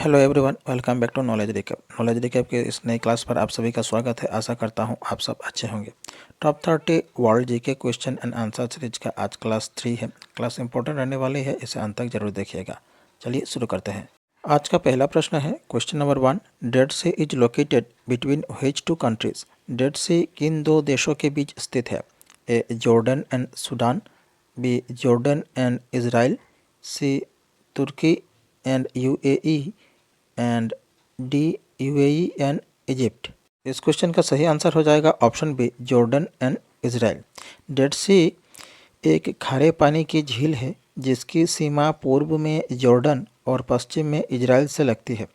Hello everyone, welcome back to knowledge recap. Knowledge recap के इस नई क्लास पर आप सभी का स्वागत है। आशा करता हूं आप सब अच्छे होंगे। Top 30 world GK question and answer series का आज क्लास 3 है। क्लास इंपॉर्टेंट रहने वाली है, इसे अंत तक जरूर देखिएगा। चलिए शुरू करते हैं। आज का पहला प्रश्न है question number 1। Dead sea is located between which two countries? डेड सी किन दो देशों के बीच स्थित है? A Jordan and Sudan, B Jordan and Israel, C Turkey and UAE and D UAE and Egypt. इस क्वेश्चन का सही आंसर हो जाएगा option B Jordan and Israel. Dead sea एक खारे पानी की झील है जिसकी सीमा पूर्व में जॉर्डन और पश्चिम में इजराइल से लगती है।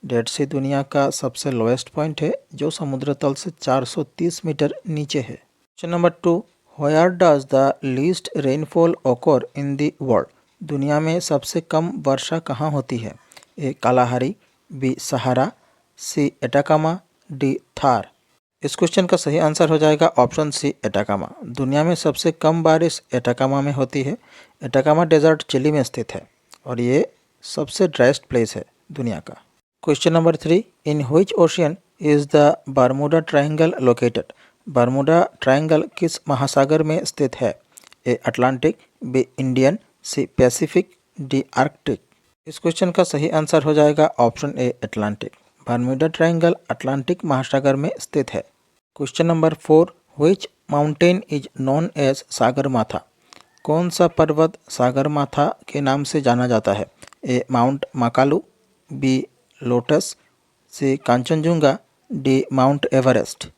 डेड सी दुनिया का सबसे लोएस्ट पॉइंट है जो समुद्र तल से 430 मीटर नीचे है। Question number 2। Where does the least rainfall occur in the world? दुनिया में सबसे कम वर्षा कहाँ होती है? ए कालाहारी, बी सहारा, सी एटाकामा, डी थार। इस क्वेश्चन का सही आंसर हो जाएगा ऑप्शन सी एटाकामा। दुनिया में सबसे कम बारिश एटाकामा में होती है। एटाकामा डेजर्ट चिली में स्थित है और ये सबसे ड्राइस्ट प्लेस है दुनिया का। Question number 3। In which ocean is the Bermuda triangle located? Bermuda triangle किस महासागर में स्थित है? A Atlantic, B Indian, C Pacific, D Arctic. इस क्वेश्चन का सही आंसर हो जाएगा option A Atlantic. Bermuda triangle Atlantic महासागर में स्थित है। Question number 4। Which mountain is known as Sagarmatha? कौन सा पर्वत सागरमाथा के नाम से जाना जाता है? ए माउंट माकालू, बी लोटस, सी कांचनजुंगा, डी माउंट एवरेस्ट।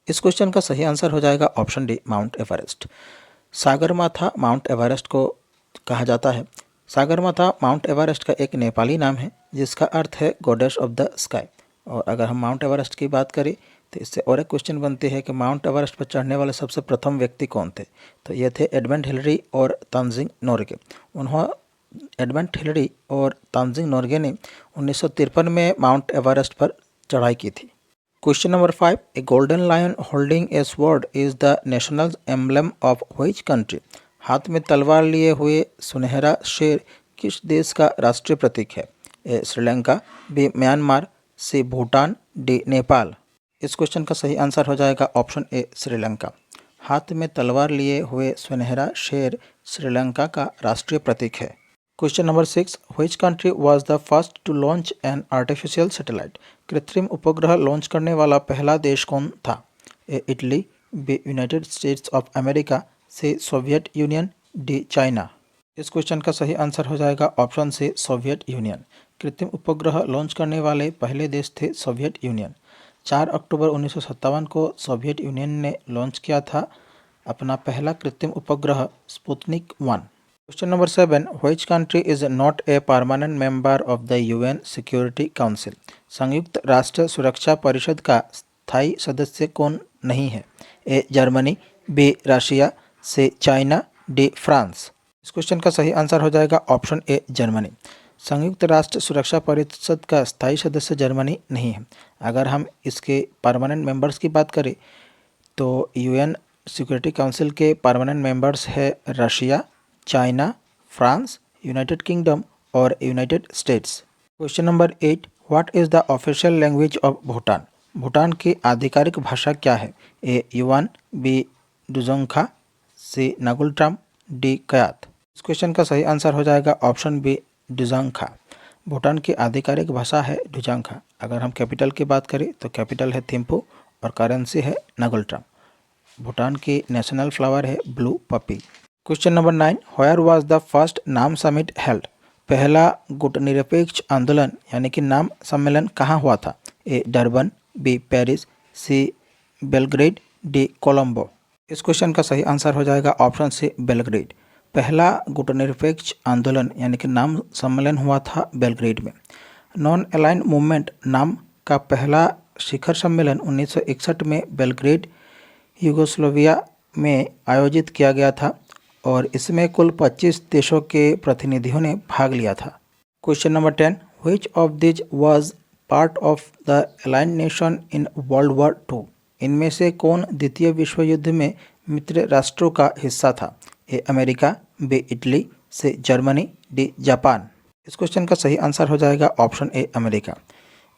इस क्वेश्चन का सही आंसर हो जाएगा option D mount Everest. Sagarmatha mount Everest को कहा जाता है। सागरमाथा माउंट एवरेस्ट का एक नेपाली नाम है जिसका अर्थ है गॉडेस ऑफ द स्काई। और अगर हम माउंट एवरेस्ट की बात करें तो इससे और एक क्वेश्चन बनती है कि माउंट एवरेस्ट पर चढ़ने वाले सबसे प्रथम व्यक्ति कौन थे? तो ये थे एडमंड हिलरी और तंजिंग नोर्गे। एडमंड हिलरी और तंजिंग नोर्गे ने 1953 में माउंट एवरेस्ट पर चढ़ाई की थी। Question number 5। A golden lion holding a sword is the national emblem of which country? हाथ में तलवार लिए हुए सुनहरा शेर किस देश का राष्ट्रीय प्रतीक है? ए श्रीलंका, बी म्यांमार, सी भूटान, डी नेपाल। इस क्वेश्चन का सही आंसर हो जाएगा ऑप्शन ए श्रीलंका। हाथ में तलवार लिए हुए सुनहरा शेर श्रीलंका का राष्ट्रीय प्रतीक है। Question number 6। Which country was the first to launch an artificial satellite? कृत्रिम उपग्रह लॉन्च करने वाला पहला देश कौन था? A Italy, B United States of America, C Soviet Union, D China. इस क्वेश्चन का सही आंसर हो जाएगा ऑप्शन सी सोवियत यूनियन। कृत्रिम उपग्रह लॉन्च करने वाले पहले देश थे सोवियत यूनियन। 4 अक्टूबर 1957 को सोवियत यूनियन ने लॉन्च किया था अपना पहला कृत्रिम उपग्रह Sputnik 1। Question number 7। Which country is not a permanent member of the UN security council? संयुक्त राष्ट्र सुरक्षा परिषद का स्थायी सदस्य कौन नहीं है? A Germany, B Russia, C China, D France. इस क्वेश्चन का सही आंसर हो जाएगा ऑप्शन ए जर्मनी। संयुक्त राष्ट्र सुरक्षा परिषद का स्थायी सदस्य जर्मनी नहीं है। अगर हम इसके परमानेंट मेंबर्स की बात करें तो यूएन सिक्योरिटी काउंसिल के परमानेंट मेंबर्स है Russia, China, France, United Kingdom और United States. Question number 8। What is the official language of Bhutan? Bhutan की आधिकारिक भाषा क्या है? A yuan, B Dzongkha, C ngultrum, D kyat. इस क्वेश्चन का सही आंसर हो जाएगा ऑप्शन बी डुजोंगखा। भूटान की आधिकारिक भाषा है डुजोंगखा। अगर हम कैपिटल की बात करें तो कैपिटल है थिम्पू और करेंसी है नागुलट्राम। भूटान की नेशनल फ्लावर है blue puppy. Question number 9। Where was the first नाम समिट हेल्ड? पहला गुटनिरपेक्ष आंदोलन यानी कि नाम सम्मेलन कहाँ हुआ था? ए डरबन, बी पेरिस, सी बेलग्रेड, डी कोलंबो। इस क्वेश्चन का सही आंसर हो जाएगा ऑप्शन सी बेलग्रेड। पहला गुटनिरपेक्ष आंदोलन यानी कि नाम सम्मेलन हुआ था बेलग्रेड में। नॉन अलाइंड मूवमेंट नाम का पहला शिखर सम्मेलन 1961 में बेलग्रेड यूगोस्लाविया में आयोजित किया गया था और इसमें कुल 25 देशों के प्रतिनिधियों ने भाग लिया था। Question number 10। Which of this was part of the aligned nation in world war 2? इनमें से कौन द्वितीय विश्व युद्ध में मित्र राष्ट्रों का हिस्सा था? A America, B Italy, C Germany, D Japan. इस क्वेश्चन का सही आंसर हो जाएगा ऑप्शन ए अमेरिका।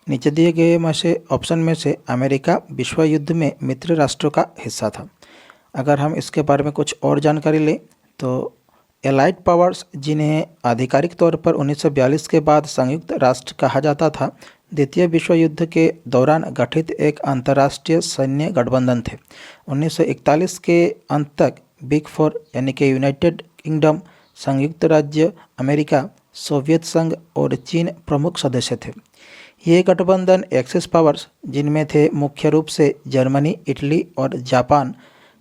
नीचे दिए गए में से ऑप्शन में से अमेरिका विश्व युद्ध में मित्र राष्ट्रों का हिस्सा था। अगर हम इसके बारे में कुछ और जानकारी लें तो एलाइड पावर्स, जिन्हें आधिकारिक तौर पर 1942 के बाद संयुक्त राष्ट्र कहा जाता था, द्वितीय विश्व युद्ध के दौरान गठित एक अंतर्राष्ट्रीय सैन्य गठबंधन थे। 1941 के अंत तक बिग फोर यानी कि यूनाइटेड किंगडम, संयुक्त राज्य अमेरिका, सोवियत संघ और चीन प्रमुख सदस्य थे। ये गठबंधन एक्सिस पावर्स, जिनमें थे मुख्य रूप से जर्मनी, इटली और जापान,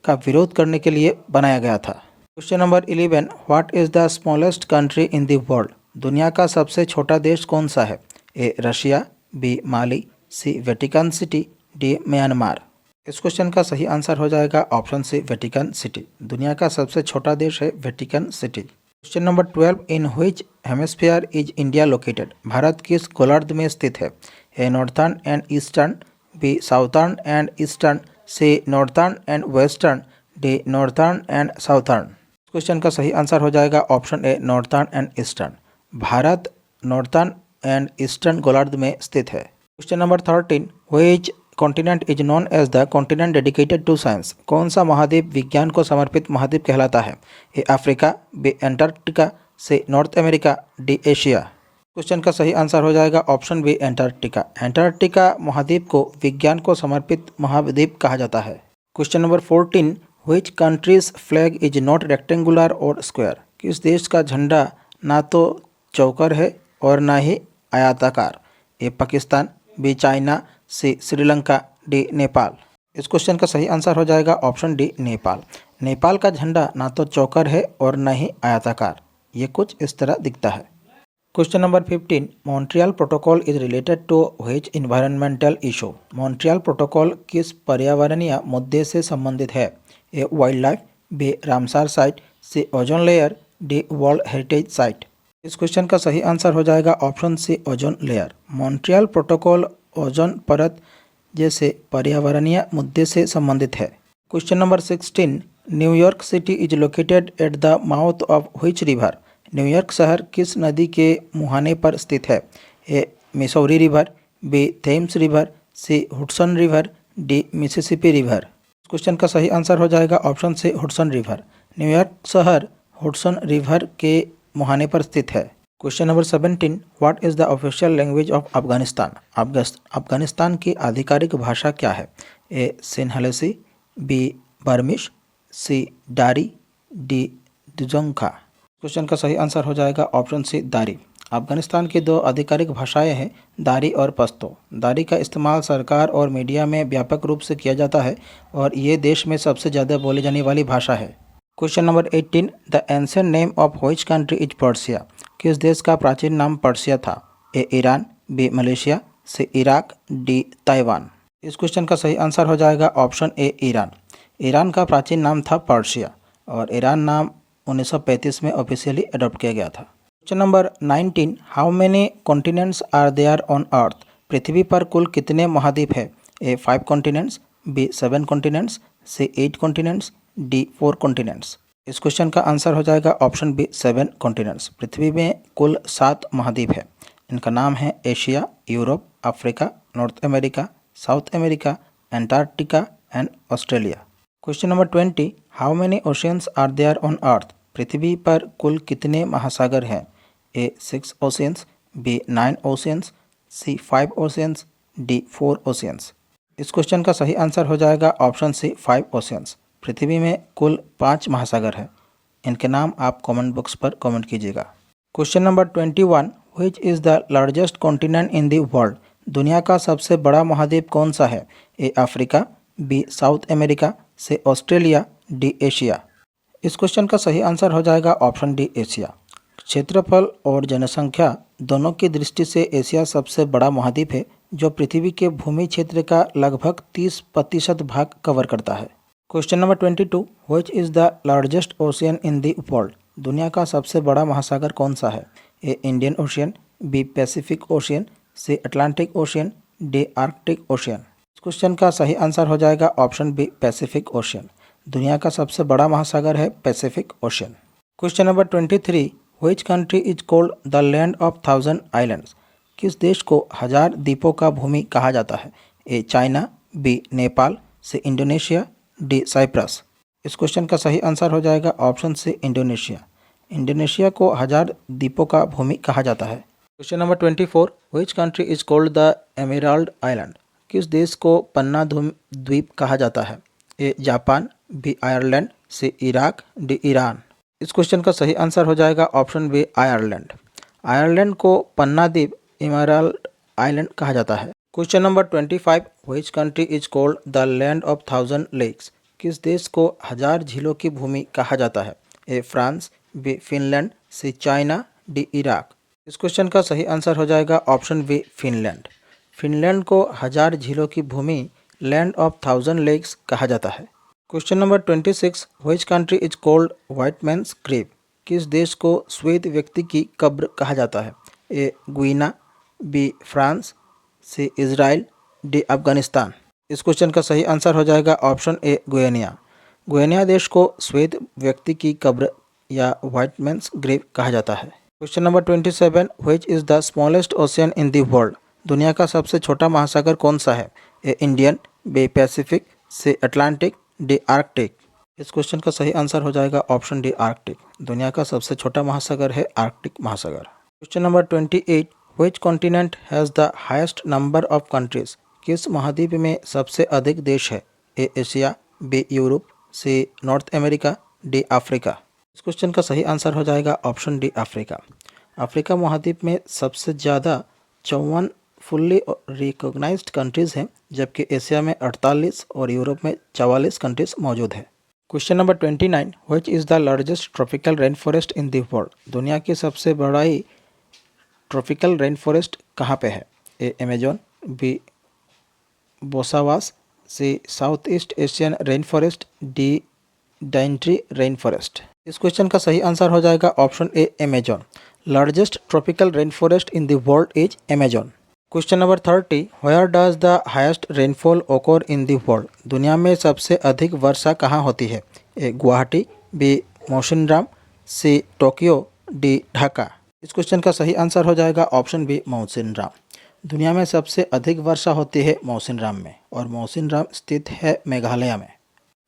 का विरोध करने के लिए बनाया गया था। Question number 11, what is the smallest country in the world? दुनिया का सबसे छोटा देश कौन सा है? A Russia, B Mali, C Vatican City, D Myanmar. इस क्वेश्चन का सही आंसर हो जाएगा ऑप्शन सी वेटिकन सिटी। दुनिया का सबसे छोटा देश है Vatican city. Question number 12, in which hemisphere is India located? Bharat किस गोलार्ध में स्थित है? A northern and eastern, B southern and eastern, C northern and western, D northern and southern. Question का सही आंसर हो जाएगा option A northern and eastern. Bharat northern and eastern गोलार्ध में स्थित है। Question number 13, which continent is known as the continent dedicated to science? कौन सा महाद्वीप विज्ञान को समर्पित महाद्वीप कहलाता है? A Africa, B Antarctica, C North America, D Asia. Question का सही आंसर हो जाएगा ऑप्शन बी एंटार्क्टिका। एंटार्क्टिका महाद्वीप को विज्ञान को समर्पित महाद्वीप कहा जाता है। Question number 14, which countries flag is not rectangular और स्क्वायर? किस देश का झंडा ना तो चौकर है और ना ही आयताकार? ए पाकिस्तान, बी चाइना, सी श्रीलंका, डी नेपाल। इस क्वेश्चन का सही आंसर हो जाएगा ऑप्शन डी नेपाल। नेपाल का झंडा ना तो चौकर है और ना ही आयताकार, ये कुछ इस तरह दिखता है। Question number 15, Montreal protocol is related to which environmental issue? Montreal protocol किस पर्यावरणीय मुद्दे से संबंधित है? A wildlife, B Ramsar site, C ozone layer, D world heritage site. इस क्वेश्चन का सही आंसर हो जाएगा option C ozone layer. Montreal protocol ozone परत जैसे पर्यावरणीय मुद्दे से संबंधित है। Question number 16, New York city is located at the mouth of which river? New York शहर किस नदी के मुहाने पर स्थित है? A Missouri river, B Thames river, C Hudson river, D Mississippi river. Question का सही आंसर हो जाएगा option C Hudson river. New York शहर हुडसन रिवर के मुहाने पर स्थित है। Question number 17, what is the official language of Afghanistan? Afghanistan की आधिकारिक भाषा क्या है? ए सिन्हलसी, बी बर्मिश, सी डारी, डी दुजोंखा। क्वेश्चन का सही आंसर हो जाएगा ऑप्शन सी दारी। अफगानिस्तान की दो आधिकारिक भाषाएं हैं, दारी और पश्तो। दारी का इस्तेमाल सरकार और मीडिया में व्यापक रूप से किया जाता है और ये देश में सबसे ज़्यादा बोली जाने वाली भाषा है। Question number 18, the ancient name of which country is Persia? किस देश का प्राचीन नाम पर्सिया था? ए ईरान, बी मलेशिया, सी इराक, डी ताइवान। इस क्वेश्चन का सही आंसर हो जाएगा ऑप्शन ए ईरान। ईरान का प्राचीन नाम था पर्सिया और ईरान नाम 1935 में ऑफिशियली अडॉप्ट किया गया था। Question number 19, how many continents are there on earth? पृथ्वी पर कुल कितने महाद्वीप है? A 5 continents, B 7 continents, C 8 continents, D 4 continents. इस क्वेश्चन का आंसर हो जाएगा ऑप्शन बी 7 कॉन्टिनेंट्स। पृथ्वी में कुल 7 महाद्वीप है। इनका नाम है Asia, Europe, Africa, North America, South America, Antarctica and Australia. Question number 20, how many oceans are there on earth? पृथ्वी पर कुल कितने महासागर हैं? A 6 oceans, B 9 oceans, C 5 oceans, D 4 oceans. इस क्वेश्चन का सही आंसर हो जाएगा ऑप्शन सी 5 ओशियंस। पृथ्वी में कुल 5 महासागर हैं। इनके नाम आप कमेंट बॉक्स पर कमेंट कीजिएगा। Question number 21, which is the largest continent in the world? दुनिया का सबसे बड़ा महाद्वीप कौन सा है? A Africa, B South America, C Australia, D Asia. इस क्वेश्चन का सही आंसर हो जाएगा ऑप्शन डी एशिया। क्षेत्रफल और जनसंख्या दोनों की दृष्टि से एशिया सबसे बड़ा महाद्वीप है, जो पृथ्वी के भूमि क्षेत्र का लगभग 30% भाग कवर करता है। Question number 22, which is the largest ocean in the world? दुनिया का सबसे बड़ा महासागर कौन सा है? A Indian ocean, B Pacific ocean, C Atlantic ocean, D Arctic ocean. इस क्वेश्चन का सही आंसर हो जाएगा ऑप्शन बी पैसिफिक ओशियन। दुनिया का सबसे बड़ा महासागर है Pacific ocean. Question number 23, which country is called the land of 1000 islands? किस देश को 1000 द्वीपों का भूमि कहा जाता है? A China, B Nepal, C Indonesia, D Cyprus. इस क्वेश्चन का सही आंसर हो जाएगा ऑप्शन सी इंडोनेशिया। इंडोनेशिया को 1000 द्वीपों का भूमि कहा जाता है। Question number 24, which country is called the emerald island? किस देश को पन्ना द्वीप कहा जाता है? A Japan, B Ireland, C Iraq, D Iran. इस क्वेश्चन का सही आंसर हो जाएगा ऑप्शन बी आयरलैंड। आयरलैंड को पन्ना द्वीप एमेराल्ड आइलैंड कहा जाता है। Question number 25, which country is called the land of 1000 lakes? किस देश को 1000 झीलों की भूमि कहा जाता है? A France, B Finland, C China, D Iraq. इस क्वेश्चन का सही आंसर हो जाएगा ऑप्शन बी फिनलैंड। फिनलैंड को 1000 झीलों की भूमि लैंड ऑफ 1000 लेक्स कहा जाता है। Question number 26, which country is called white man's grave? किस देश को श्वेत व्यक्ति की कब्र कहा जाता है? A Guinea, B France, C Israel, D Afghanistan. इस क्वेश्चन का सही आंसर हो जाएगा ऑप्शन ए गुयनिया। गुयनिया देश को श्वेत व्यक्ति की कब्र या व्हाइट मैन्स ग्रेव कहा जाता है। Question number 27, which is the smallest ocean in the world? दुनिया का सबसे छोटा महासागर कौन सा है? A Indian, B Pacific, C Atlantic, D Arctic. इस क्वेश्चन का सही आंसर हो जाएगा ऑप्शन डी आर्कटिक। दुनिया का सबसे छोटा महासागर है आर्कटिक महासागर। Question number 28, which continent has the highest number of countries? किस महाद्वीप में सबसे अधिक देश है? A Asia, B Europe, C North America, D Africa. इस क्वेश्चन का सही आंसर हो जाएगा ऑप्शन डी अफ्रीका। अफ्रीका महाद्वीप में सबसे ज़्यादा 54 फुल्ली रिकॉग्नाइज्ड कंट्रीज़ हैं, जबकि एशिया में 48 और यूरोप में 44 कंट्रीज़ मौजूद है। Question number 29, which is the largest tropical rain forest in the world? दुनिया की सबसे बड़ी ट्रॉपिकल रेन फॉरेस्ट कहाँ पे है? A Amazon, B Bosawas, C south east Asian rain forest, D Daintree rain forest. इस क्वेश्चन का सही आंसर हो जाएगा option A Amazon. Largest tropical rain forest in the world is Amazon. Question number 30, where does the highest rainfall occur in the world? दुनिया में सबसे अधिक वर्षा कहाँ होती है? A Guwahati, B Mawsynram, C Tokyo, D Dhaka. इस क्वेश्चन का सही आंसर हो जाएगा ऑप्शन बी मौसिनराम। दुनिया में सबसे अधिक वर्षा होती है मौसिनराम में, और मौसिनराम स्थित है मेघालय में।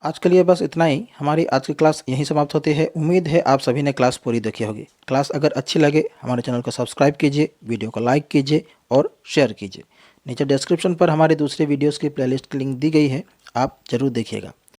आज के लिए बस इतना ही। हमारी आज की क्लास यहीं समाप्त होती है। उम्मीद है आप सभी ने क्लास पूरी देखी होगी। क्लास अगर अच्छी लगे हमारे चैनल को सब्सक्राइब कीजिए, वीडियो को लाइक कीजिए और शेयर कीजिए। नीचे डिस्क्रिप्शन पर हमारे दूसरे वीडियोस की प्लेलिस्ट की लिंक दी गई है, आप ज़रूर देखिएगा।